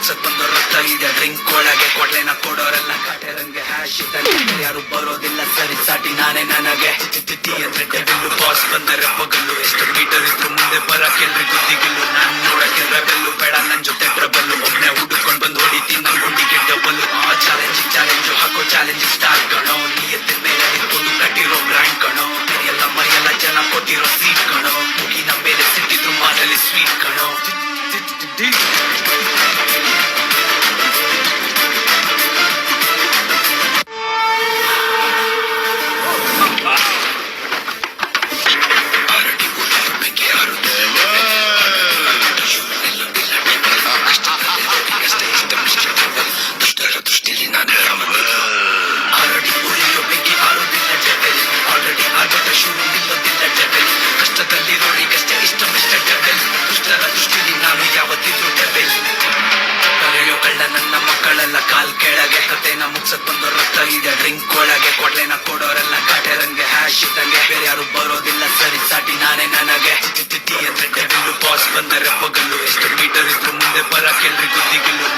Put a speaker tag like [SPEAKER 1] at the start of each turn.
[SPEAKER 1] ಮುಗ್ಸಕ್ ಬಂದು ರಕ್ತ ಇದೆ ಡ್ರಿಂಕ್ ಒಳಗೆ ಕೊಡ್ಲೆನ ಕೊಡೋರೆಲ್ಲ ಕಾಟೆರಂಗೆ ಹ್ಯಾಶ್ ಇದ್ದಂಗೆ ಯಾರು ಬರೋದಿಲ್ಲ ಸರಿ ಸಾಟಿ ನಾನೇ ನನಗೆ ಟಿ ಅಂದ್ರೆ ಡೆವಿಲ್ಲು ಬಾಸ್ ಬಂದರೆ ಪಗಲ್ಲು ಎಷ್ಟು ಮೀಟರ್ ಇದ್ರು ಮುಂದೆ ಬರಕೆಲ್ರಿ ಗುದ್ದಿಗಿಲ್ಲು ನಾನ್ ನೋಡಕ್ಕೆ ರೆಬೆಲ್ಲು ಬೇಡ ನನ್ ಜೊತೆ ಟ್ರಬಲ್ಲು ಒಬ್ನೇ ಹುಡುಕೊಂಡ್ ಬಂದು ಹೊಡಿತೀನಿ ನನ್ ಗುಂಡಿಗೆ ಡಬಲ್ಲು ಆ ಚಾಲೆಂಜು ಹಾಕೋ ಚಾಲೆಂಜ್ ಸ್ಟಾರ್ಟ್ ಕಣೋ ನೀ ಎದ್ದ ಮೇಲೆ ನಿಂತ್ಕೊಂಡು ಕಟ್ಟಿರೋ ಬ್ರ್ಯಾಂಡ್ ಕಣೋ ಮರಿಯೆಲ್ಲ ಜನ ಕೊಟ್ಟಿರೋ ಸೀಟ್ ಕಣೋ ಮುಗಿನ ಮೇಲೆ ಸಿಟ್ಟಿದ್ರು ಮಾತಲ್ಲಿ ಸ್ವೀಟ್ ಕಣೋ ನನ್ನ ಮಕ್ಕಳೆಲ್ಲ ಕಾಲ್ ಕೆಳಗೆ ಕತೆನ ಮುಗ್ಸಕ್ ಬಂದು ರಕ್ತ ಇದೆ ಡ್ರಿಂಕ್ ಒಳಗೆ ಕೊಡ್ಲೆನ ಕೊಡೋರೆಲ್ಲ ಕಾಟೆರಂಗೆ ಹ್ಯಾಶ್ ಇದ್ದಂಗೆ ಬೇರೆ ಯಾರು ಬರೋದಿಲ್ಲ ಸರಿ ಸಾಟಿ ನಾನೇ ನನಗೆ ಟಿ ಅಂದ್ರೆ ಡೆವಿಲ್ಲು ಬಾಸ್ ಬಂದರೆ ಪಗಲ್ಲು ಎಷ್ಟು ಮೀಟರ್ ಇದ್ರು ಮುಂದೆ ಬರಕೆಲ್ರಿ ಗುದ್ದಿಗಿಲ್ಲು